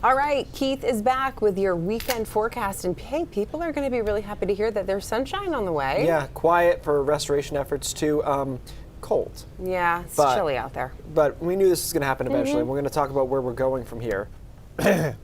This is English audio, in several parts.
All right, Keith is back with your weekend forecast. And hey, people are going to be really happy to hear that there's sunshine on the way. Yeah, quiet for restoration efforts too. Cold. Yeah, it's chilly out there. But we knew this was going to happen eventually. We're going to talk about where we're going from here. Hint,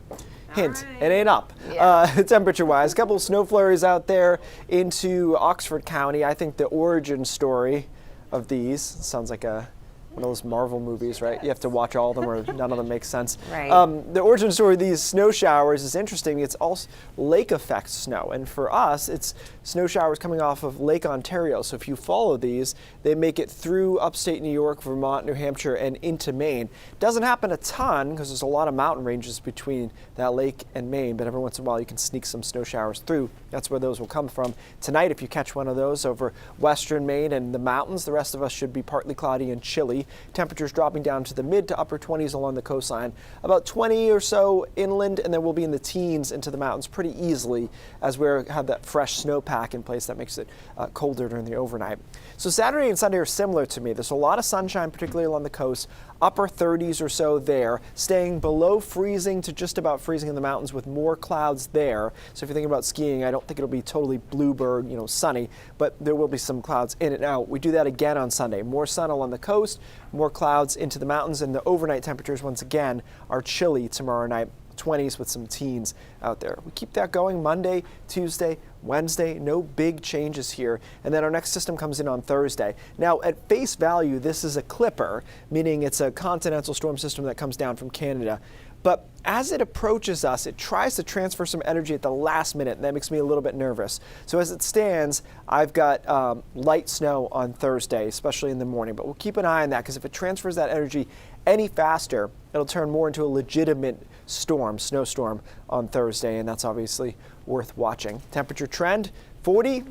right. It ain't up. Yeah. Temperature-wise, a couple of snow flurries out there into Oxford County. I think the origin story of these sounds like one of those Marvel movies, right? You have to watch all of them or none of them make sense. Right. The origin story of these snow showers is interesting. It's also lake effect snow. And for us, it's snow showers coming off of Lake Ontario. So if you follow these, they make it through upstate New York, Vermont, New Hampshire, and into Maine. Doesn't happen a ton because there's a lot of mountain ranges between that lake and Maine, but every once in a while you can sneak some snow showers through. That's where those will come from. Tonight, if you catch one of those over western Maine and the mountains, the rest of us should be partly cloudy and chilly. Temperatures dropping down to the mid to upper 20s along the coastline, about 20 or so inland, and then we'll be in the teens into the mountains pretty easily as we have that fresh snowpack in place that makes it colder during the overnight. So Saturday and Sunday are similar to me. There's a lot of sunshine, particularly along the coast, upper 30s or so there, staying below freezing to just about freezing in the mountains with more clouds there. So if you're thinking about skiing, I don't think it'll be totally bluebird, sunny, but there will be some clouds in and out. We do that again on Sunday. More sun along the coast, more clouds into the mountains, and the overnight temperatures once again are chilly tomorrow night. 20s with some teens out there. We keep that going Monday, Tuesday, Wednesday, no big changes here. And then our next system comes in on Thursday. Now, at face value, this is a clipper, meaning it's a continental storm system that comes down from Canada. But as it approaches us, it tries to transfer some energy at the last minute, and that makes me a little bit nervous. So as it stands, I've got light snow on Thursday, especially in the morning. But we'll keep an eye on that, because if it transfers that energy any faster, it'll turn more into a legitimate snowstorm on Thursday, and that's obviously worth watching. Temperature trend, 40,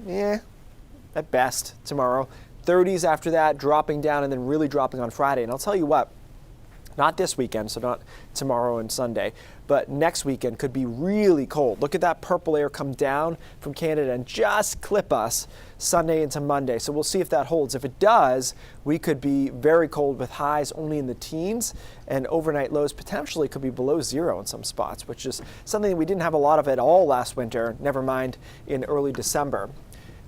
at best tomorrow. 30s after that, dropping down, and then really dropping on Friday. And I'll tell you what, not this weekend, so not tomorrow and Sunday, but next weekend could be really cold. Look at that purple air come down from Canada and just clip us Sunday into Monday. So we'll see if that holds. If it does, we could be very cold with highs only in the teens, and overnight lows potentially could be below zero in some spots, which is something that we didn't have a lot of at all last winter, never mind in early December.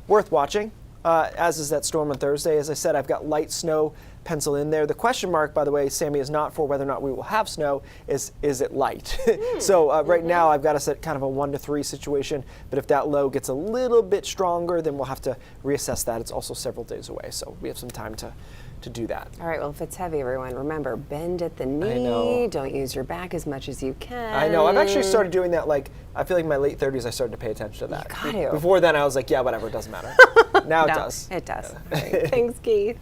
Worth watching. As is that storm on Thursday. As I said, I've got light snow penciled in there. The question mark, by the way, Sammy, is not for whether or not we will have snow, is it light? So right now I've got us at kind of a 1 to 3 situation, but if that low gets a little bit stronger, then we'll have to reassess that. It's also several days away, so we have some time to do that. All right, well, if it's heavy, everyone, remember, bend at the knee. I know. Don't use your back as much as you can. I know. I've actually started doing that, I feel like in my late 30s I started to pay attention to that. You got to. Before then I was like, yeah, whatever, it doesn't matter. Now it does. It does. All right, thanks, Keith.